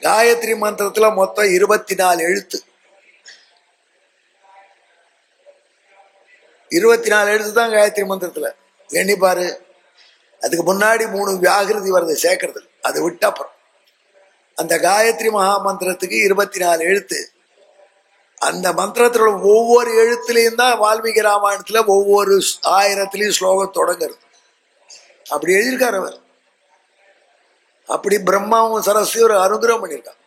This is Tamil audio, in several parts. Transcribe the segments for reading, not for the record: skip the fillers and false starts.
காயத்ரி மந்திரத்துல மொத்தம் 24 எழுத்து. 24 எழுத்து தான் காயத்ரி மந்திரத்துல. எண்ணி பாரு. அதுக்கு முன்னாடி 3 வியாகிருதி வருது சேர்க்கறது. அதை விட்ட அப்புறம் அந்த காயத்ரி மகா மந்திரத்துக்கு 24 எழுத்து. அந்த மந்திரத்தோட ஒவ்வொரு எழுத்துலையும் தான் வால்மீகி ராமாயணத்துல ஒவ்வொரு 1000 ஸ்லோகம் தொடங்குறது. அப்படி எழுதியிருக்காரு அவர். அப்படி பிரம்மாவும் சரஸ்வதி ஒரு அனுகிரகம் பண்ணியிருக்காங்க.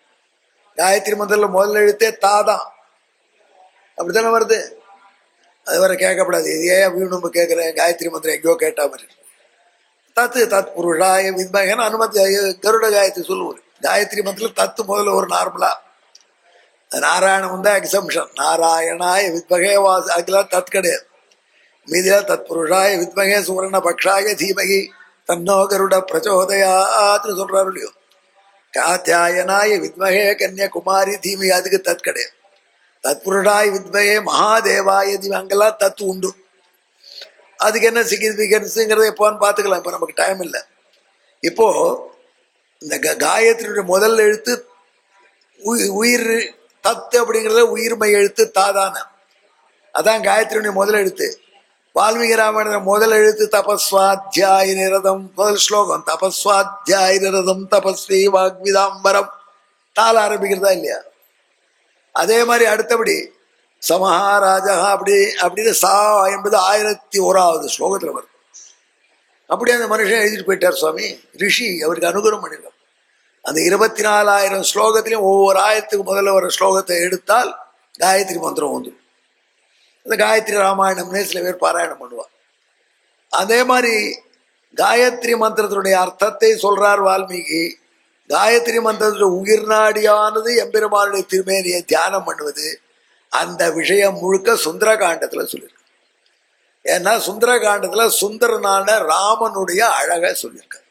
காயத்ரி மந்திரத்துல முதல் எழுத்தே தாதான். அப்படித்தானே வருது. அது வரை கேட்கப்படாது. இது ஏன் வீணு கேட்கிறேன்? காயத்ரி மந்திரம் எங்கேயோ கேட்டா மாதிரி. தத்து தத் புருஷாய வித்மகேன்னு அனுமதி கருட காயத்ரி சொல்லுவார். காயத்ரி மந்திரத்துல தத்து முதல்ல ஒரு நார்மலா. நாராயணம் தான் எக்ஸம்ஷன். நாராயணாய வித்மகே வாச அதுக்கெல்லாம் தத் கிடையாது. மீதியா தத் புருஷாய வித்மகே சுவர்ண பக்ஷாய தீமகி தன்னோ கருட பிரச்சோதயாத்னு சொல்றாரு இல்லையோ. காத்தியாயனாய வித்மகே கன்யாகுமாரி தீமகி அதுக்கு தத் கிடையாது. தத்புருஷாய வித்மகே மகாதேவாய தீமகி அங்கெல்லாம் தத்து உண்டு. அதுக்கு என்ன சிகிச்சைங்கிறத எப்போன்னு பார்த்துக்கலாம். இப்போ நமக்கு டைம் இல்லை. இப்போ இந்த காயத்ரியுடைய முதல் எழுத்து உயிர் தத்து அப்படிங்கிறத உயிர்மை எழுத்து தாதான. அதான் காயத்ரியுடைய முதல் எழுத்து. வால்மீகி ராமாயண முதல் எழுத்து தபஸ்வாத்தியாய நிரதம். முதல் ஸ்லோகம் தபஸ்வாத்தியாய நிரதம் தபஸ்ரீ வாக்விதாம்பரம். தாள ஆரம்பிக்கிறதா இல்லையா? அதே மாதிரி அடுத்தபடி சமஹாராஜா அப்படின்னு சா என்பது 1001வது ஸ்லோகத்தில் வருது. அப்படி அந்த மனுஷன் எழுதிட்டு போயிட்டார் சுவாமி. ரிஷி அவருக்கு அனுகிரகம் பண்ணிருக்கார். அந்த 24,000 ஸ்லோகத்திலையும் ஒவ்வொரு ஆயிரத்துக்கு முதல்ல வர ஸ்லோகத்தை எடுத்தால் காயத்ரி மந்திரம் வந்துடும். அந்த காயத்ரி ராமாயணம்னே சில பேர் பாராயணம் பண்ணுவார். அதே மாதிரி காயத்ரி மந்திரத்தினுடைய அர்த்தத்தை சொல்றார் வால்மீகி. காயத்ரி மந்திரத்துடைய உயிர் நாடியானது எம்பெருமானுடைய திருமேனியை தியானம் பண்ணுவது. அந்த விஷயம் முழுக்க சுந்தரகாண்டத்துல சொல்லியிருக்கு. ஏன்னா சுந்தரகாண்டத்துல சுந்தரனான ராமனுடைய அழக சொல்லியிருக்கார்.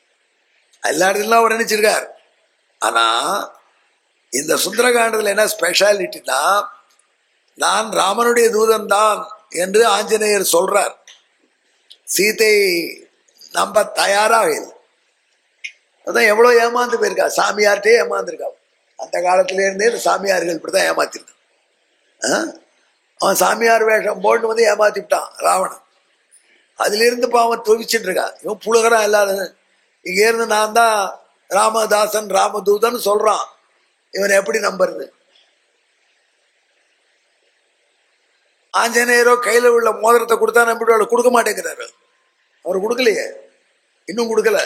எல்லா இடத்துலாம் அவர் நினைச்சிருக்கார். ஆனா இந்த சுந்தரகாண்டத்துல என்ன ஸ்பெஷாலிட்டினா, நான் ராமனுடைய தூதன் தான் என்று ஆஞ்சநேயர் சொல்றார். சீதை நம்ப தயாராக இல்லை. அதான் எவ்வளவு ஏமாந்து போயிருக்கா. சாமியார்ட்டே ஏமாந்துருக்கா. அந்த காலத்தில இருந்தே சாமியார்கள் இப்படிதான் ஏமாத்திருக்கான். அவன் சாமியார் வேஷம் போட்டு வந்து ஏமாத்திவிட்டான் ராவணன். அதுல இருந்து அவன் துவிச்சுட்டு இருக்கான். இவன் புலகரா இல்லாத இங்க இருந்து நான் தான் ராமதாசன் ராமதூதன் சொல்றான். இவன் எப்படி நம்புறது? ஆஞ்சநேயரோ கையில உள்ள மோதிரத்தை கொடுத்தா நம்பிடுவாரு. கொடுக்க மாட்டேங்கிறாரு. அவர் கொடுக்கலையே, இன்னும் கொடுக்கல.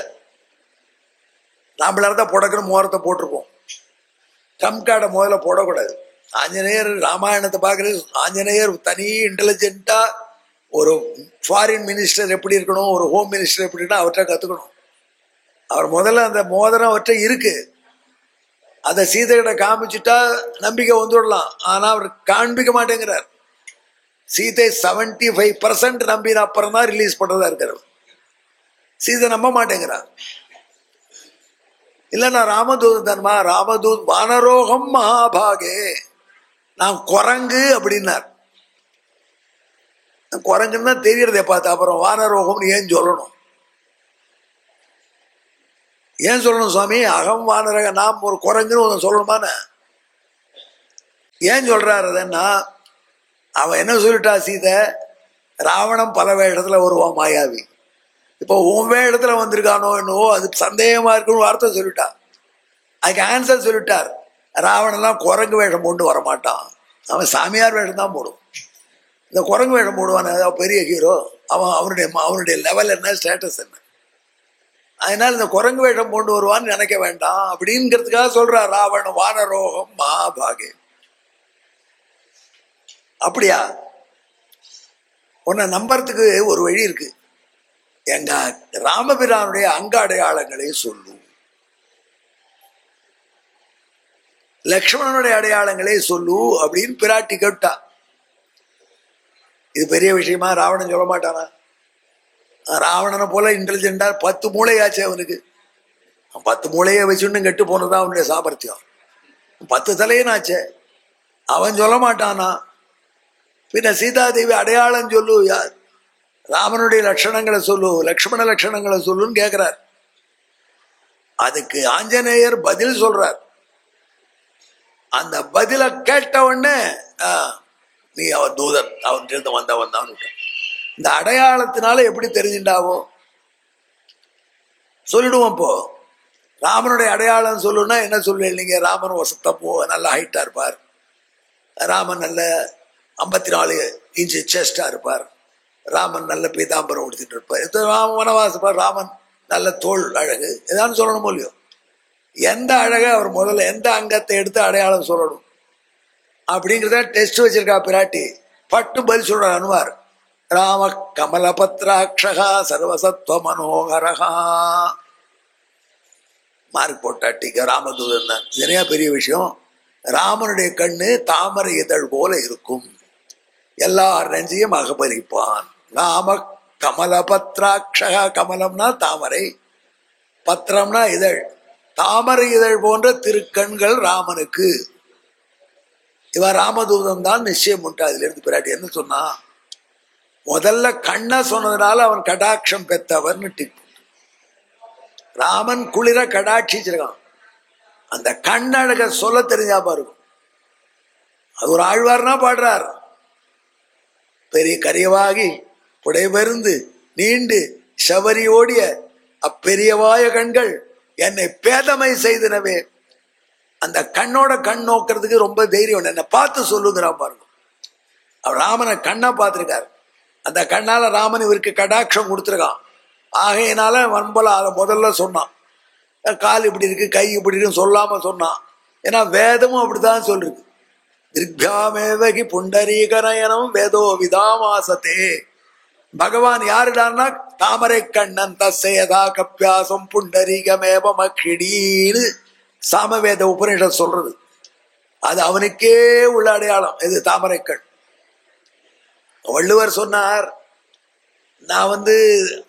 நாமளா தான் புடக்குன்னு மோதிரத்தை போட்டிருக்கோம். ட்ரம்ப் கார்டை முதல்ல போடக்கூடாது. ஆஞ்சநேயர் ராமாயணத்தை பார்க்கறது. ஆஞ்சநேயர் தனி இன்டெலிஜென்ட்டா ஒரு ஃபாரின் மினிஸ்டர் எப்படி இருக்கணும், ஒரு ஹோம் மினிஸ்டர் எப்படி இருக்கணும் அவற்றை கத்துக்கணும். அவர் முதல்ல அந்த மோதிரம் அவற்றை இருக்கு. அதை சீதைகிட்ட காமிச்சுட்டா நம்பிக்கை வந்துடலாம். ஆனா அவர் காண்பிக்க மாட்டேங்கிறார். சீதை 75% நம்பின அப்புறம் தான் ரிலீஸ் பண்றதா இருக்கிறார். சீதை நம்ப மாட்டேங்கிறார். இல்ல நான் ராமதூத் தன்மா ராமதூத் வானரோகம் மகாபாகே, நான் குரங்கு அப்படின்னார். குரங்குன்னு தான் தெரியறதே பார்த்து. அப்புறம் வானரோகம்னு ஏன் சொல்லணும்? ஏன் சொல்லணும் சுவாமி? அகம் வானரக நாம் ஒரு குரங்குன்னு சொல்லணுமான ஏன் சொல்றாரு? அதுன்னா அவன் என்ன சொல்லிட்டா, சீதை ராவணன் பல வேடத்துல வருவான் மாயாவி. இப்போ உன் வேடத்துல வந்திருக்கானோ என்னவோ அது சந்தேகமா இருக்குன்னு வார்த்தை சொல்லிட்டா. அதுக்கு ஆன்சர் சொல்லிட்டார். ராவணெல்லாம் குரங்கு வேஷம் போட்டு வரமாட்டான். அவன் சாமியார் வேஷம் தான் போடுவான். இந்த குரங்கு வேஷம் போடுவான். அதாவது பெரிய ஹீரோ அவன். அவனுடைய லெவல் என்ன, ஸ்டேட்டஸ் என்ன. அதனால இந்த குரங்கு வேஷம் கொண்டு வருவான்னு நினைக்க வேண்டாம் அப்படிங்கிறதுக்காக சொல்றார். ராவண வானரோகம் மகாபாகே. அப்படியா? உன்னை நம்புறதுக்கு ஒரு வழி இருக்கு. எங்க ராமபிரானுடைய அங்க அடையாளங்களை சொல்லு, லக்ஷ்மணனுடைய அடையாளங்களை சொல்லு அப்படின்னு பிராட்டி கேட்டா. இது பெரிய விஷயமா? ராவணன் சொல்ல மாட்டானா? ராவணனை போல இன்டெலிஜென்டா 10 மூளையாச்சு அவனுக்கு. 10 மூளையை வச்சுன்னு கெட்டு போனதான் அவனுடைய சாமர்த்தியம். 10 தலையனாச்சே. அவன் சொல்ல மாட்டானா? பின்ன சீதாதேவி அடையாளம் சொல்லு, ராமனுடைய லட்சணங்களை சொல்லு, லக்ஷ்மண லட்சணங்களை சொல்லுன்னு கேட்கிறார். அதுக்கு ஆஞ்சநேயர் பதில் சொல்றார். அந்த பதில கேட்ட உடனே நீ அவன் தூதன், அவன் வந்தவன் தான். இந்த அடையாளத்தினால எப்படி தெரிஞ்சுட்டாவோ சொல்லிடுவோம். இப்போ ராமனுடைய அடையாளம் சொல்லணும்னா என்ன சொல்லுவீங்க நீங்க? ராமன் வசத்தப்போ நல்ல ஹைட்டா இருப்பார், ராமன் நல்ல 54 இன்ச்சு செஸ்டா இருப்பார், ராமன் நல்ல பீதாம்பரம் உடுத்திட்டு இருப்பார், ராமன் வனவாசப்பார், ராமன் நல்ல தோல் அழகு, ஏதாவது சொல்லணும் இல்லையோ? எந்த அழகை அவர் முதல்ல எந்த அங்கத்தை எடுத்து அடையாளம் சொல்லணும் அப்படிங்கிறத டெஸ்ட் வச்சிருக்கா பிராட்டி. பட்டு பதில் சொல்ற அனுமார், ராம கமலபத்ராட்சகா சர்வசத்வ மனோகரகா. மார்க் போட்டாட்டிக்க ராமதூதன் தான். நிறைய பெரிய விஷயம். ராமனுடைய கண்ணு தாமரை இதழ் போல இருக்கும், எல்லார் நெஞ்சையும் அகபரிப்பான். ராம கமலபத்ராட்சகா, கமலம்னா தாமரை, பத்திரம்னா இதழ், தாமரை இதழ் போன்ற திருக்கண்கள் ராமனுக்கு. இவன் ராமதூதன் தான் நிச்சயம் உண்டு. அதுல இருந்து பிராட்டி என்ன சொன்னா, முதல்ல கண்ண சொன்னதுனால அவன் கடாட்சம் பெற்றவர்னு டிக். ராமன் குளிர கடாட்சிச்சிருக்கான். அந்த கண்ணழக சொல்ல தெரிஞ்சாம இருக்கும். அது ஒரு ஆழ்வார்னா பாடுறார், பெரிய கரியவாகி புடைபெருந்து நீண்டு சபரி ஓடிய அப்பெரியவாய கண்கள் என்னை பேதமை செய்தனவே. அந்த கண்ணோட கண் நோக்கிறதுக்கு ரொம்ப தைரியம், என்னை பார்த்து சொல்லுங்கிறான் பாருங்க. அவர் ராமனை கண்ணா பார்த்திருக்காரு. அந்த கண்ணால ராமன் இவருக்கு கடாட்சம் கொடுத்துருக்கான். ஆகையினால வன்பல அதை முதல்ல சொன்னான். கால் இப்படி இருக்கு, கை இப்படி இருக்குன்னு சொல்லாம சொன்னான். ஏன்னா வேதமும் அப்படித்தான் சொல்லிருக்கு. திருப்யாமேவகி புண்டரீகனயனம் வேதோ விதாமாசத்தே. பகவான் யாருடான்னா தாமரை கண்ணன் தசேதா கப்பியாசம் புண்டரீகமேவ மக்கிடீன்னு சாமவேத உபநிஷத் சொல்றது. அது அவனுக்கே உள்ள அடையாளம். இது தாமரை கண். வள்ளுவர் சொன்னார், நான்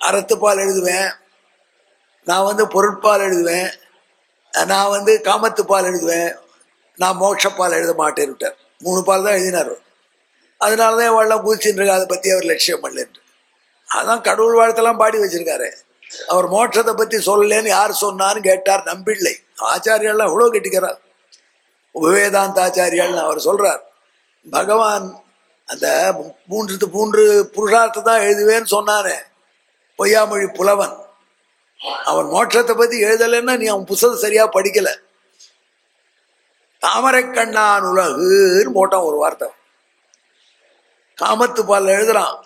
அறத்துப்பால் எழுதுவேன், நான் பொருட்பால் எழுதுவேன், நான் காமத்துப்பால் எழுதுவேன், நான் மோட்சப்பால் எழுத மாட்டேன். 3 பால் தான் எழுதினார். அதனாலதான் வெள்ளம் குதிச்சுட்டு இருக்கா, அதை பத்தி அவர் லட்சியம் பண்ணல. அதான் கடவுள் வாழ்த்தெல்லாம் பாடி வச்சிருக்காரு. அவர் மோட்சத்தை பத்தி சொல்லலன்னு யார் சொன்னான்னு கேட்டார் நம்பிள்ளை. ஆச்சாரியெல்லாம் எவ்வளவு கெட்டிக்கிறார், உபவேதாந்த ஆச்சாரியால். அவர் சொல்றார், பகவான் அந்த 3 புருஷார்த்தம் தான் எழுதுவேன்னு சொன்னானே பொய்யாமொழி புலவன், அவன் மோட்சத்தை பத்தி எழுதலைன்னா நீ அவன் புத்தகம் சரியா படிக்கல. தாமரை கண்ணான் உலகுன்னு போட்டான் ஒரு வார்த்தை. காமத்து பால் எழுதுறான்,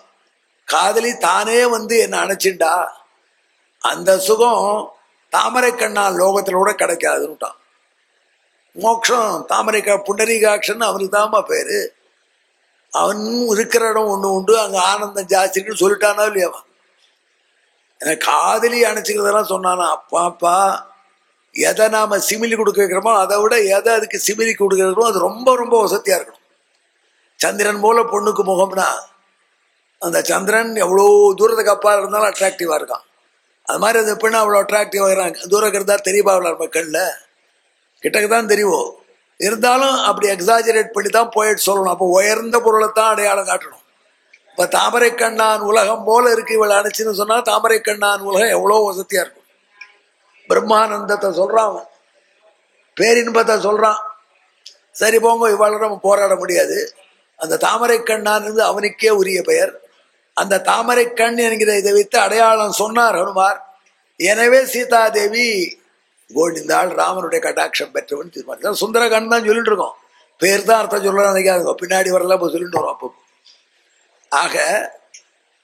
காதலி தானே என்ன அணைச்சிண்டா, அந்த சுகம் தாமரை கண்ணான் லோகத்துல கூட கிடைக்காதுன்னுட்டான். மோட்சம் தாமரை புண்டரீகாட்சன் அவனுக்கு தாமா பேரு. அவன் இருக்கிற இடம் ஒண்ணு உண்டு, அங்க ஆனந்தம் ஜாஸ்தின்னு சொல்லிட்டானா இல்லையா? எனக்கு காதலி அணைச்சிக்கிறதெல்லாம் சொன்னானா. அப்பாப்பா, எதை நாம சிமிலி கொடுக்க வைக்கிறோமோ அதை விட எதை அதுக்கு சிமிலி கொடுக்கிறோமோ அது ரொம்ப ரொம்ப வசதியா இருக்கணும். சந்திரன் போல பொண்ணுக்கு முகம்னா அந்த சந்திரன் எவ்வளோ தூரத்துக்கு அப்பால் இருந்தாலும் அட்ராக்டிவா இருக்கான். அது மாதிரி அந்த பெண்ணு அவ்வளோ அட்ராக்டிவா இருக்கிறாங்க. தூரம் இருந்தா தெரியவா மக்கள்ல கிட்டக்கு தான் தெரியும். இருந்தாலும் அப்படி எக்ஸாஜரேட் பண்ணி தான் போயிட்டு சொல்லணும். அப்போ உயர்ந்த பொருளை தான் அடையாளம் காட்டணும். இப்ப தாமரை கண்ணான் உலகம் போல இருக்கு இவளை அணைச்சின்னு சொன்னா தாமரை கண்ணான் உலகம் எவ்வளோ வசதியா இருக்கும். பிரம்மானந்தத்தை சொல்றான், பேரின்பத்தை சொல்றான். சரி போங்க, இவாள நம்ம போராட முடியாது. அந்த தாமரை கண்ணான் இருந்து அவனுக்கே உரிய பெயர். அந்த தாமரை கண் என்கிற இதை வைத்து அடையாளம் சொன்னார் ஹனுமார். எனவே சீதாதேவி கோவிந்தாள் ராமனுடைய கட்டாட்சம் பெற்றவன் தீர்மானித்தார். சுந்தரகன் தான் சொல்லிட்டு இருக்கோம், பேர் தான் அர்த்தம் சொல்ல நினைக்காதுங்க, பின்னாடி வரலாம் இப்போ சொல்லிட்டு வரோம். அப்போ ஆக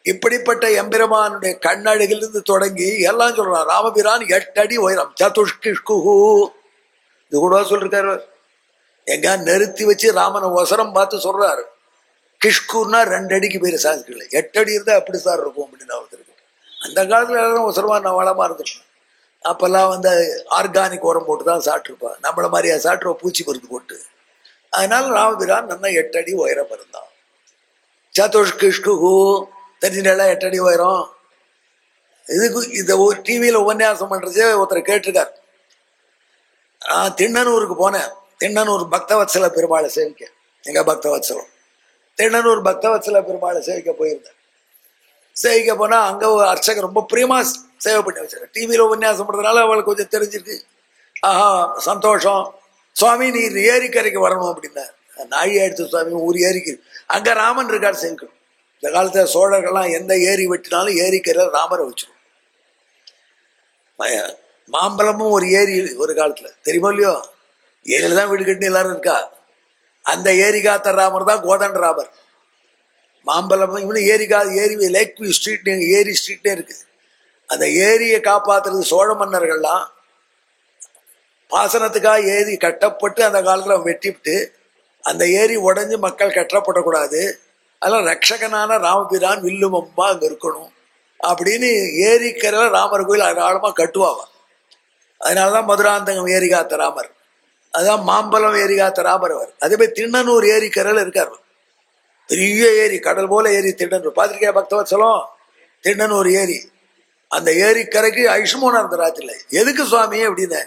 இப்படிப்பட்ட எம்பெருமானுடைய கண்ணழகிலிருந்து தொடங்கி எல்லாம் சொல்றான். ராமபிரான் 8 அடி உயரம், சதுஷ்கிஷ்கு. இது கூட சொல்லிருக்காரு. எங்க நிறுத்தி வச்சு ராமனை ஒசரம் பார்த்து சொல்றாரு. கிஷ்குன்னா 2 அடிக்கு பேரு சாஸ்திரிகள். 8 அடி இருந்தா அப்படி சார் இருக்கும் அப்படின்னு அவருக்கு. அந்த காலத்துல எல்லாரும் ஒசரமா நான் வளமா இருந்திருப்பேன். அப்பெல்லாம் ஆர்கானிக் உரம் போட்டு தான் சாப்பிட்டுருப்பான். நம்மள மாதிரியா சாப்பிட்ருவோம் பூச்சி மருந்து போட்டு. அதனால ராமபிரான் நல்லா 8 அடி உயரம் இருந்தான். சதுஷ்கிஷ்கு தெரிஞ்சுட்டா 8 அடி உயரம். இதுக்கு இதை ஒரு டிவியில உபன்யாசம் பண்றதே ஒருத்தர் கேட்டிருக்கார். நான் திண்ணனூருக்கு போனேன். திண்ணனூர் பக்தவத்சல பெருமாளை சேவிக்க, எங்க பக்தவத்சலம் திண்ணனூர் பக்தவத்சல பெருமாளை சேவிக்க போயிருந்தேன். சேவிக்க போனா அங்க ஒரு அர்ச்சகர் ரொம்ப பிரியமா சேவை பண்ணி வச்சிருக்கேன். டிவியில உபன்யாசம் பண்றதுனால அவளுக்கு கொஞ்சம் தெரிஞ்சிருக்கு. ஆஹா சந்தோஷம், சுவாமி நீர் ஏரிக்கரைக்கு வரணும் அப்படின்னா, நாழி ஆயிடுச்சு சுவாமி, ஊர் ஏரிக்கு அங்க ராமன் இருக்கார் சேர்க்கணும். இந்த காலத்துல சோழர்கள்லாம் எந்த ஏரி வெட்டினாலும் ஏரிக்கரை ராமரை வச்சிடும். மாம்பழமும் ஒரு ஏரி ஒரு காலத்துல தெரியுமோ இல்லையோ, ஏரியில தான் வீடு கட்டின எல்லாரும் இருக்கா. அந்த ஏரி காத்த ராமர் தான் கோதண்ட ராமர். மாம்பழம் இவனு ஏரி லேக் வியூ ஸ்ட்ரீட், ஏரி ஸ்ட்ரீட்னே இருக்கு. அந்த ஏரியை காப்பாத்துறது சோழ மன்னர்கள்லாம் பாசனத்துக்காக ஏரி கட்டப்பட்டு அந்த காலத்துல வெட்டிவிட்டு அந்த ஏரி உடஞ்சி மக்கள் கட்டப்படக்கூடாது, அதெல்லாம் ரட்சகனான ராமபிரான் வில்லும் அம்மா அங்க இருக்கணும் அப்படின்னு ஏரிக்கரையில ராமர் கோயில் ஆழமா கட்டுவாங்க. அதனாலதான் மதுராந்தகம் ஏரி காத்த ராமர், அதுதான் மாம்பழம் ஏரி காத்த ராமர் அவர். அதே மாதிரி திண்ணனூர் ஏரிக்கரையில இருக்கார், பெரிய ஏரி, கடல் போல ஏரி திண்ணனூர். பார்த்திருக்கேன் பக்தவத்சலம், திண்ணனூர் ஏரி. அந்த ஏரிக்கரைக்கு ஐஷ்மோனா இருந்த ராத்திரில. எதுக்கு சுவாமி அப்படின்னு,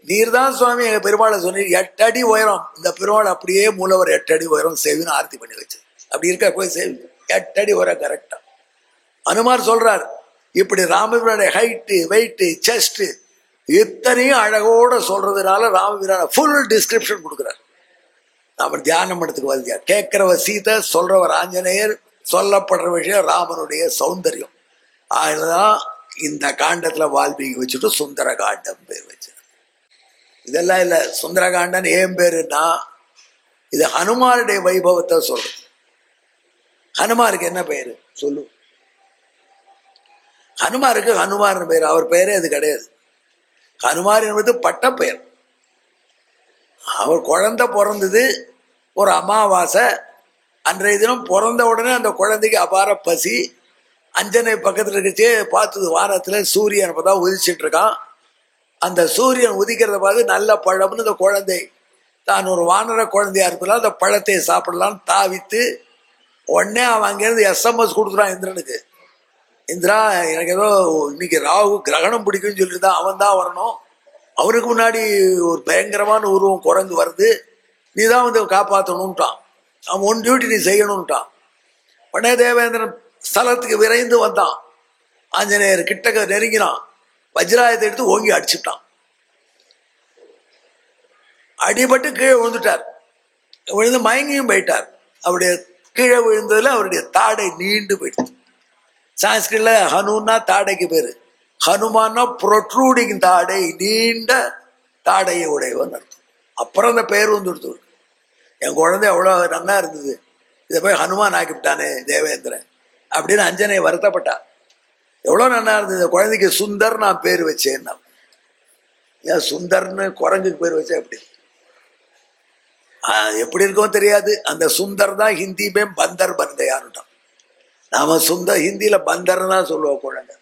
நீர் தான் சுவாமி எங்க பெருமாளை சொன்னீர், 8 அடி உயரம் இந்த பெருமாள், அப்படியே மூலவர் 8 அடி உயரம் சேவின்னு ஆர்த்தி பண்ணி வச்சு அப்படி இருக்க போய் சேவி 8 அடி உயரம் கரெக்டா. அனுமார் சொல்றார், இப்படி ராமபிரானுடைய ஹைட்டு வெயிட்டு செஸ்ட் இத்தனையும் அழகோட சொல்றதுனால ராமபிரான ஃபுல் டிஸ்கிரிப்ஷன் கொடுக்குறார். நாம தியானம் பண்ணதுக்கு வந்தியா, கேட்கிறவ சீதை, சொல்றவர் ஆஞ்சநேயர், சொல்லப்படுற விஷயம் ராமனுடைய சௌந்தர்யம். அதுதான் இந்த காண்டத்துல வால்மீகி வச்சுட்டு சுந்தர காண்டம் பேர் வச்சு. இதெல்லாம் இல்ல, சுந்தர காண்டன் ஏன் பேருன்னா இது ஹனுமாருடைய வைபவத்தை சொல்றது. ஹனுமாருக்கு என்ன பெயரு சொல்லு? ஹனுமாருக்கு ஹனுமார் பெயர், அவர் பெயரே அது கிடையாது. ஹனுமார் என்பது பட்ட பெயர். அவர் குழந்தை பிறந்தது ஒரு அமாவாசை, அன்றைய தினம் பிறந்த உடனே அந்த குழந்தைக்கு அபார பசி. அஞ்சனை பக்கத்துல இருந்துச்சு, பார்த்தது வானத்துல சூரியன் அப்பதான் உதிச்சுட்டு இருக்கான். அந்த சூரியன் உதிக்கிறத பார்த்து நல்ல பழம்னு இந்த குழந்தை, தான் ஒரு வானர குழந்தையா இருப்பதால் அந்த பழத்தை சாப்பிடலான்னு தாவித்து, உடனே அவன் அங்கேருந்து SMS கொடுத்துறான் இந்திரனுக்கு. இந்திரா எனக்கு ஏதோ இன்னைக்கு ராகு கிரகணம் பிடிக்கும்னு சொல்லிட்டு தான் அவன் தான் வரணும், அவருக்கு முன்னாடி ஒரு பயங்கரமான உருவம் குரங்கு வருது, நீ தான் வந்து காப்பாற்றணும்ட்டான். அவன் ஒன் டியூட்டி நீ செய்யணும்ட்டான். உடனே தேவேந்திரன் ஸ்தலத்துக்கு விரைந்து வந்தான். ஆஞ்சநேயர் கிட்டக்க நெருங்கினான், வஜ்ராயத்தை எடுத்து ஓங்கி அடிச்சுட்டான். அடிபட்டு கீழே விழுந்துட்டார். விழுந்து மயங்கியும் போயிட்டார். அவருடைய கீழே விழுந்ததுல அவருடைய தாடை நீண்டு போயிடுச்சு. சான்ஸ்கிரிட்ல ஹனுன்னா தாடைக்கு பேரு, ஹனுமான்னா ப்ரொட்ரூடிங் தாடை, நீண்ட தாடையை உடையவன் அர்த்தம். அப்புறம் அந்த பெயர் வந்துடுத்து. என் குழந்தை எவ்வளோ நல்லா இருந்தது, இதை போய் ஹனுமான் ஆக்கிவிட்டானே தேவேந்திரன் அப்படின்னு அஞ்சனை வருத்தப்பட்டா. எவ்வளோ நல்லா இருந்தது குழந்தைக்கு, சுந்தர் நான் பேர் வச்சேன்னா. ஏன் சுந்தர்னு குரங்குக்கு பேர் வச்சேன் எப்படி? எப்படி இருக்கும் தெரியாது. அந்த சுந்தர் தான் ஹிந்தி பேம் பந்தர் பந்தையான்ட்டான். நாம சுந்தர் ஹிந்தியில பந்தர் தான் சொல்லுவோம். குழந்தை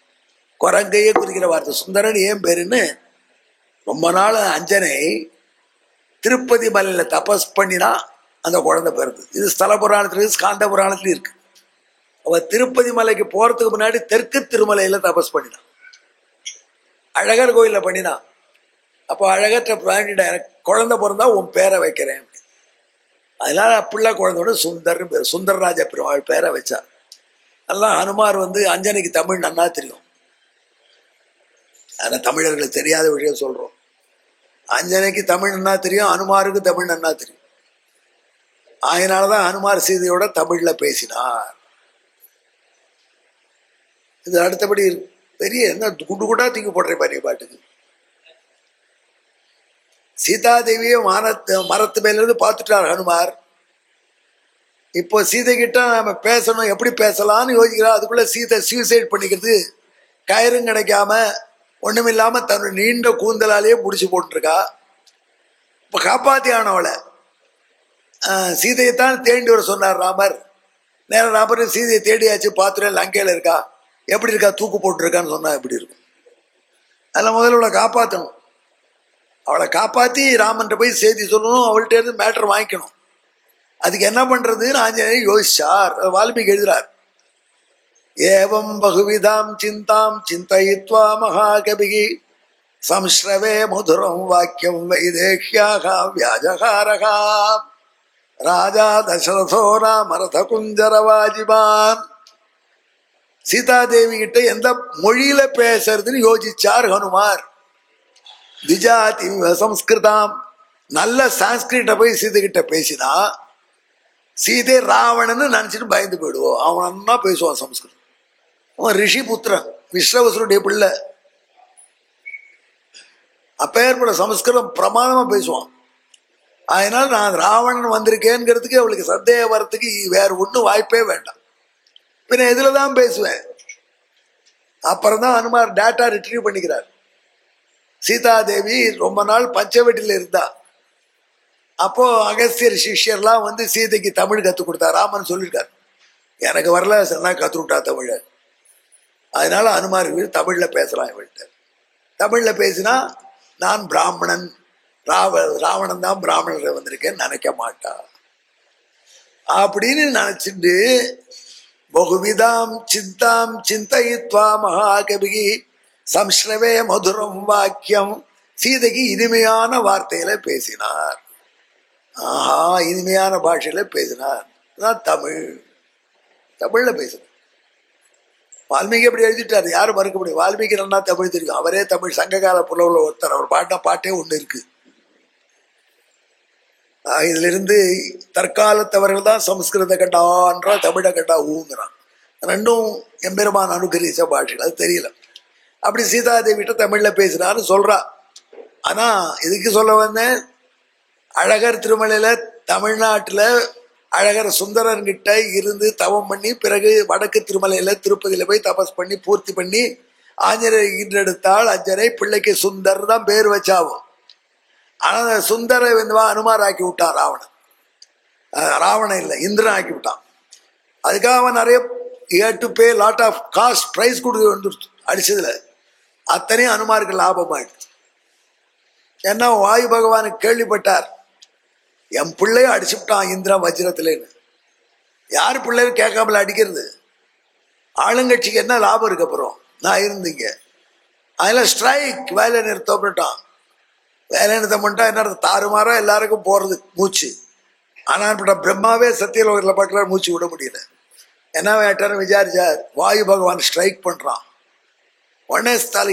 குரங்கையே குறிக்கிற வார்த்தை சுந்தரன் ஏன் பேருன்னு. ரொம்ப நாள் அஞ்சனை திருப்பதி மலையில தபஸ் பண்ணினா அந்த குழந்தை பிறகு. இது ஸ்தல புராணத்துல ஸ்காந்த புராணத்துல இருக்கு. அவ திருப்பதி மலைக்கு போறதுக்கு முன்னாடி தெற்கு திருமலையில தபஸ் பண்ணினான், அழகர் கோயில பண்ணினான். அப்போ அழகற்ற பிராணிட எனக்கு குழந்தை பிறந்தா உன் பேரை வைக்கிறேன். அதனால பிள்ளை குழந்தையோட சுந்தர், சுந்தரராஜ பெருமாள் பேரை வச்சார். அதெல்லாம் ஹனுமார் வந்து அஞ்சனைக்கு தமிழ் நன்னா தெரியும். ஆனா தமிழர்களுக்கு தெரியாத விஷயம் சொல்றோம். அஞ்சனைக்கு தமிழ் நன்னா தெரியும், ஹனுமாருக்கு தமிழ் நன்னா தெரியும். அதனாலதான் ஹனுமார் சீதையோட தமிழ்ல பேசினார். இது அடுத்தபடி பெரிய என்ன குண்டு குண்டா தூக்கி போடுற பாரு பாட்டுக்கு. சீதாதேவியை மரத்து மேல இருந்து பார்த்துட்டார் ஹனுமார். இப்போ சீதை கிட்ட நாம பேசணும், எப்படி பேசலாம்னு யோசிக்கிறா. அதுக்குள்ள சீதை சூசைட் பண்ணிக்கிறது, கயிறும் கிடைக்காம ஒண்ணுமில்லாம தன்னுடைய நீண்ட கூந்தலாலேயே முடிச்சு போட்டுருக்கா. இப்ப காப்பாத்தி ஆனவளை சீதையைத்தான் தேடி வர சொன்னார் ராமர். நேரம் ராமர் சீதையை தேடியாச்சு, பார்த்துட்டு லங்கையில இருக்கா, எப்படி இருக்கா, தூக்கு போட்டுருக்கான்னு சொன்னா எப்படி இருக்கும்? அதில் முதல்ல அவளை காப்பாற்றணும். அவளை காப்பாற்றி ராமன்ட்ட போய் செய்தி சொல்லணும், அவள்கிட்ட இருந்து மேட்டர் வாங்கிக்கணும். அதுக்கு என்ன பண்றதுன்னு ஆஞ்சநேயர் யோசிச்சார். வால்மீகி எழுதுறார், ஏவம் பகுவிதாம் சிந்தாம் சிந்தயித்வா மகாகவிகி சம்ஸ்ரவே மதுரம் வாக்கியம் வைதேஹ்யாக வியாஜகாரகா ராஜா தசரதோ ராமரத குஞ்சரவாஜிபான். சீதாதேவி கிட்ட எந்த மொழியில பேசுறதுன்னு யோசிச்சார் ஹனுமார். திஜாதி சம்ஸ்கிருதாம் நல்ல சான்ஸ்கிரிட்ட போய் சீதை கிட்ட பேசினா சீதை ராவணன்னு நினைச்சிட்டு பயந்து போயிடுவோம். அவனா பேசுவான் சமஸ்கிருதம். அவன் ரிஷி புத்திரன், விஸ்வவசுடைய பிள்ளை. அப்பேற்பட சமஸ்கிருதம் பிரமாணமா பேசுவான். அதனால நான் ராவணன் வந்திருக்கேங்கிறதுக்கு அவளுக்கு சந்தேகம் வர்றதுக்கு வேற ஒன்றும் வாய்ப்பே வேண்டாம். பின்ன இதுலதான் பேசுவேன். அப்புறம் தான் அனுமார் டேட்டா ரிட்ரீவ் பண்ணிக்கிறார். சீதாதேவி ரொம்ப நாள் பஞ்சவட்டியில் இருந்தா. அப்போ அகஸ்தியர் சிஷ்யர்லாம் வந்து சீதைக்கு தமிழ் கற்றுக் கொடுத்தா. ராமன் சொல்லியிருக்கார், எனக்கு வரல, சொன்னா கற்றுக்கிட்டா தமிழ. அதனால அனுமார் தமிழ்ல பேசலாம். இவள்கிட்ட தமிழ்ல பேசினா நான் பிராமணன், ராவணன் தான் பிராமணர் வந்திருக்கேன்னு நினைக்க மாட்டா அப்படின்னு நினைச்சிட்டு பகுவிதாம் சிந்தாம் சிந்தயித்வா மகாகவி சம்ஸ்ரவே மதுரம் வாக்கியம், சீதைக்கு இனிமையான வார்த்தையில பேசினார். ஆஹா, இனிமையான பாஷையில பேசினார். தமிழ், தமிழ்ல பேசினார். வால்மீகி அப்படி எழுதிட்டார், யாரும் மறுக்க முடியும். வால்மீகி நல்லா தமிழ் தெரியும். அவரே தமிழ் சங்ககால புலவுல ஒருத்தர். அவர் பாட்டா பாட்டே ஒண்ணு இருக்கு. இதுல இருந்து தற்காலத்தவர்கள் தான் சமஸ்கிருத கண்டான்ற தமிழ கண்டா ஊங்குறான். ரெண்டும் எம்பெருமான் அனுகரிச்ச பாஷைகள், அது தெரியல. அப்படி சீதாதேவிட்ட தமிழ்ல பேசுறான்னு சொல்றா. ஆனா இதுக்கு சொல்ல வந்தேன், அழகர் திருமலையில தமிழ்நாட்டுல அழகர் சுந்தரன்கிட்ட இருந்து தவம் பண்ணி பிறகு வடக்கு திருமலையில திருப்பதியில போய் தபஸ் பண்ணி பூர்த்தி பண்ணி ஆஞ்சநேயர் ஈன்றெடுத்தால் அஞ்சனை பிள்ளைக்கு சுந்தர் தான் பேர் வச்சாவும். ஆனா சுந்தரை அனுமார் ஆக்கி விட்டான் ராவணன். ராவணன் இல்லை, இந்திரன் ஆக்கி விட்டான். அதுக்காக அவன் நிறைய to pay lot of cost price கொடுத்து வந்துடுச்சு. அடிச்சதுல அத்தனையும் அனுமாருக்கு லாபமாயிடுச்சு. ஏன்னா வாயு பகவானுக்கு கேள்விப்பட்டார், என் பிள்ளைய அடிச்சுட்டான் இந்திரன் வஜ்ரத்துலன்னு. யாரு பிள்ளைன்னு கேட்காமல அடிக்கிறது? ஆளுங்கட்சிக்கு என்ன லாபம் இருக்கு? அப்புறம் நான் இருந்தீங்க. அதெல்லாம் ஸ்ட்ரைக், வேலை நிறுத்தப்பட்டான். வேலை நிறுத்தம் பண்ணிட்டா என்ன தாறுமாறா எல்லாருக்கும் போறது மூச்சு. ஆனால் பிரம்மாவே சத்தியலோகத்தில் பார்க்கல, மூச்சு விட முடியல. என்ன வேட்டான்னு விசாரிச்சார். வாயு பகவான் ஸ்ட்ரைக் பண்றான். உடனே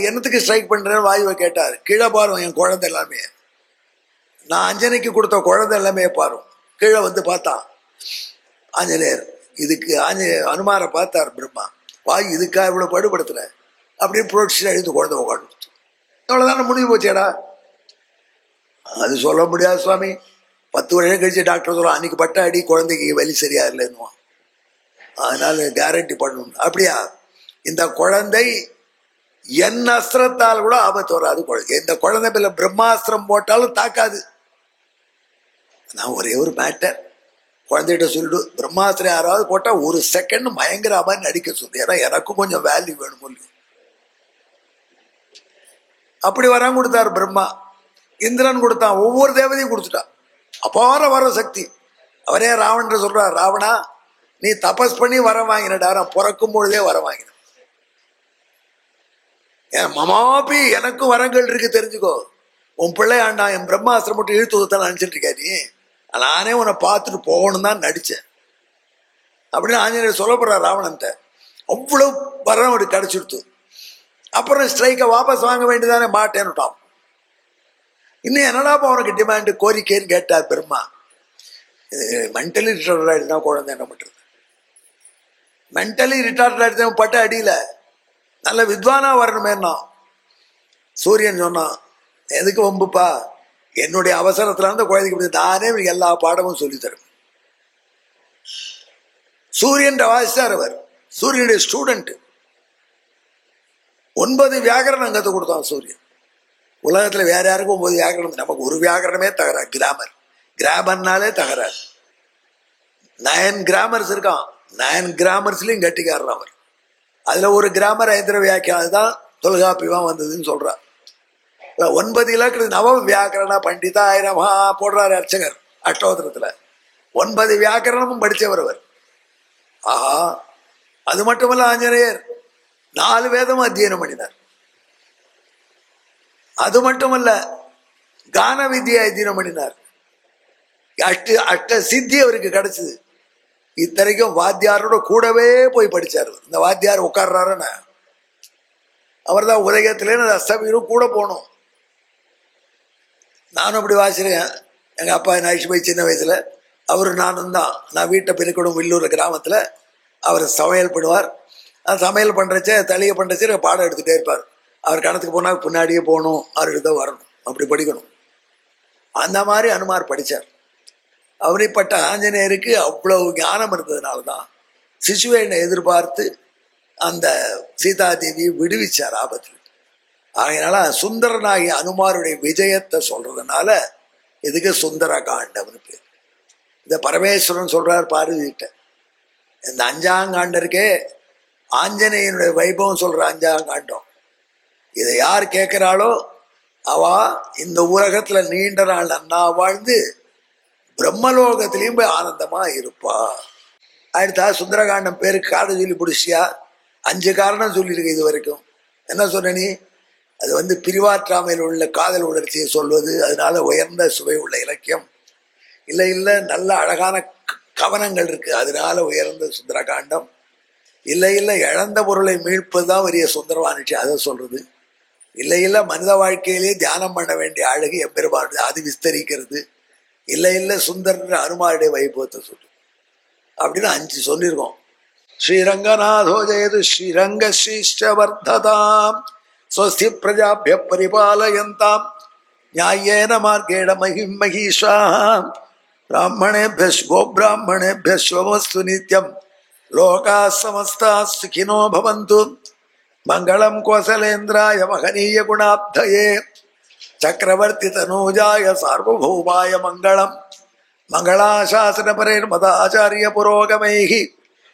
என்னத்துக்கு ஸ்ட்ரைக் பண்றேன்னு வாயுவை கேட்டார். கீழே பாரு என் குழந்தை எல்லாமே, நான் அஞ்சனைக்கு கொடுத்த குழந்தை எல்லாமே பாரு. கீழே வந்து பார்த்தான் ஆஞ்சநேயர். இதுக்கு அனுமாரை பார்த்தார் பிரம்மா. வாயு இதுக்காக இவ்வளவு படுபடுத்தல அப்படின்னு புரட்சி எழுந்து குழந்தை உட்காந்து இவ்வளவுதானே முடிவு போச்சேடா. அது சொல்ல முடியாது சுவாமி. 10 வருஷம் கழிச்சு டாக்டர் சொல்லுவான், அன்னைக்கு பட்ட அடி குழந்தைக்கு வலி சரியா இல்லைன்னுவான். அதனால கேரண்டி பண்ணணும். அப்படியா? இந்த குழந்தை என் அஸ்திரத்தால் கூட ஆபத்து வராது. இந்த குழந்தை மேல பிரம்மாஸ்திரம் போட்டாலும் தாக்காது. நான் ஒரே ஒரு மேட்டர் குழந்தைகிட்ட சொல்லிடு, பிரம்மாஸ்திரம் யாராவது போட்டா 1 செகண்ட் பயங்கர மாதிரி நடிக்க சொல்லு. ஏன்னா எனக்கும் கொஞ்சம் வேல்யூ வேணும் இல்லையா? அப்படி வரம் கொடுத்தாரு பிரம்மா. இந்திரன் கொடுத்தான், ஒவ்வொரு தேவதையும் கொடுத்துட்டான். அபார வர சக்தி. அவரே ராவணன் சொல்றார், ராவணா நீ தபஸ் பண்ணி வரம் வாங்கினடா, நான் பிறக்கும் பொழுதே வரம் வாங்கினேன். மமாபி எனக்கும் வரங்கள் இருக்கு தெரிஞ்சுக்கோ. உன் பிள்ளை ஆண்டா என் பிரம்மாஸ்திரம் மட்டும் இழுத்து ஊத்தான் நினைச்சிட்டு இருக்கா நீ. நானே உன்னை பார்த்துட்டு போகணும் தான் நடிச்சேன் அப்படின்னு ஆஞ்சநேயர் சொல்லப்படுறார் ராவணன்ட்ட. அவ்வளவு வரம் அப்படி கிடைச்சிடுத்து. அப்புறம் ஸ்ட்ரைக்கை வாபஸ் வாங்க வேண்டியதானே, மாட்டேன்னுட்டான். இன்னும் என்னடாப்பா அவனுக்கு டிமாண்ட் கோரிக்கைன்னு கேட்டார் பிரம்மா. மென்டலி ரிட்டார்ட் ஆயிடுதான் குழந்தை, என்ன பண்றது? மென்டலி ரிட்டார்ட் ஆயிடுதான் பட்ட அடியில நல்ல வித்வானா வரணுமேன்னா சூரியன் சொன்னான், எதுக்கு வம்புப்பா, என்னுடைய அவசரத்துல இருந்து குழந்தைக்கு நானே எல்லா பாடமும் சொல்லி தரும். சூரியன் வாசித்தார். அவர் சூரியனுடைய ஸ்டூடெண்ட். 9 வியாகரணம் கற்றுக் கொடுத்தான் சூரியன். உலகத்துல வேற யாருக்கும் 9 வியாகரணம், நமக்கு ஒரு வியாகரணமே தகராறு. கிராமர்னாலே தகராறு. 9 கிராமர்ஸ் இருக்கான். 9 கிராமர்ஸ்லயும் கட்டிக்காரன் அவர். அதுல ஒரு கிராமர் ஐந்திர வியாக்கியம், அதுதான் தொல்காப்பியமா வந்ததுன்னு சொல்றார். 9 இலக்கணம் நவ வியாக்கரண பண்டிதா ஆயிரமா போடுறாரு அர்ச்சகர் அஷ்டோத்திரத்துல. 9 வியாக்கரணமும் படிச்சவர் அவர். ஆஹா, அது மட்டுமல்ல, ஆஞ்சநேயர் 4 வேதமும் அத்தியனம் பண்ணினார். அது மட்டுமல்ல, கான வித்தியை அத்தியனம் பண்ணினார். அஷ்ட சித்தி அவருக்கு கிடைச்சது. இத்தனைக்கும் வாத்தியாரோட கூடவே போய் படிச்சாரு. இந்த வாத்தியார் உட்கார்றாருன்னு அவர் தான் உலகத்திலே அஸ்தமீரும் கூட போனோம். நானும் அப்படி வாசிக்கிறேன். எங்கள் அப்பா நைட்டு போய் சின்ன வயசில் அவர் நானும் தான். நான் வீட்டை பெருக்கணும் வில்லூர் கிராமத்தில். அவர் சமையல் பண்ணுவார். அது சமையல் பண்ணுறச்சே தளிகை பண்ணுறச்சே பாடம் எடுத்துகிட்டே இருப்பார். அவர் கணத்துக்கு போனால் பின்னாடியே போகணும், அவர்கிட்ட தான் வரணும், அப்படி படிக்கணும். அந்த மாதிரி அனுமார் படித்தார். அப்படிப்பட்ட ஆஞ்சநேயருக்கு அவ்வளவு ஞானம் இருந்ததுனால தான் சிசுவேனை எதிர்பார்த்து அந்த சீதாதேவி விடுவிச்சார் ஆபத்தில். அதனால சுந்தரனாகிய அனுமாருடைய விஜயத்தை சொல்றதுனால இதுக்கு சுந்தர காண்டம்னு பேர். இதை பரமேஸ்வரன் சொல்றார் பார்வதிட்ட. இந்த அஞ்சாங்காண்டருக்கே ஆஞ்சநேயனுடைய வைபவம் சொல்ற அஞ்சாங்காண்டம். இதை யார் கேட்கிறாளோ அவ இந்த உலகத்துல நீண்ட நாள் நன்னா வாழ்ந்து பிரம்மலோகத்திலையும் போய் ஆனந்தமா இருப்பா. அடுத்தா சுந்தரகாண்டம் பேருக்கு காரணம் சொல்லி பிடிச்சியா? 5 காரணம் சொல்லியிருக்கு இது வரைக்கும். என்ன சொன்ன நீ? அது பிரிவாற்றாமையில் உள்ள காதல் உணர்ச்சியை சொல்வது, அதனால உயர்ந்த சுவை உள்ள இலக்கியம். இல்லை இல்லை, நல்ல அழகான கவனங்கள் இருக்கு, அதனால உயர்ந்த சுந்தரகாண்டம். இல்லை இல்லை, இழந்த பொருளை மீட்பது தான் பெரிய சுந்தரவானிச்சு, அதை சொல்றது. இல்லை இல்லை, மனித வாழ்க்கையிலேயே தியானம் பண்ண வேண்டிய அழகு எம்பெருமானுடைய அது விஸ்தரிக்கிறது. இல்லை இல்லை, சுந்தர அனுமாருடைய வைபவத்தை சொல்லு அப்படின்னு 5 சொல்லியிருக்கோம். ஸ்ரீரங்கநாதோ ஜெயது ஸ்ரீரங்க ஸ்ரீஷ்டவர்ததாம் ஸ்வஸ்தி பிரஜாபிய பரிபாலயந்தாம் நியாயேன மார்கேண மகிம் மகிஷாம் பிராமணேபிய கோபிராமணேபிய ஸ்வமஸ்து நித்யம் லோகா சமஸ்தா சுகினோ பவந்து மங்களம் கோசலேந்திராய மகனீய குணாப்தயே சக்கரவர்த்தி தனூஜாய சார்வபௌமாய மங்களம் மங்களாசாசன பரேர்மதாச்சாரிய புரோகமைஹி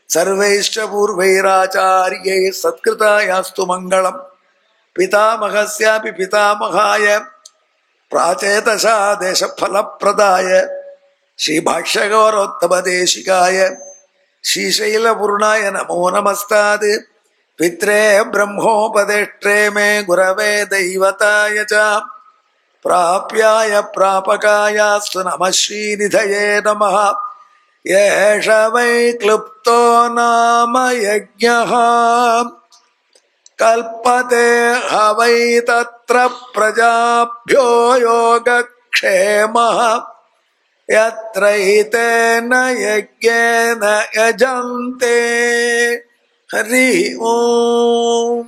சர்வைஷ்ட பூர்வைராச்சாரியை சத்கிருதாயாஸ்து மங்களம். பிதாமகஸ்யாபி பிதாமகாய பிராச்சேதசா தேசஃலப்பிரதாய ஸ்ரீபாஷ்யகோரோத்தமதேசிகாய ஸ்ரீசைலபூர்ணாய நமோ நமஸ்தாத் பித்ரே பிரம்மோபதேஷ்ட்ரே மே குரவே தெய்வதாய ச பிராப்யாய பிராபகாயாஸ்து நம ஸ்ரீநிதயே நமः. ஏஷ வை க்ளுப்தோ நாம யஜ்ஞः கல்பதே ஹவை தத்ர பிரஜாப்யோ யோகக்ஷேமः யத்ரைதேன யஜ்ஞேன யஜந்தே. ஹரி ஓம்.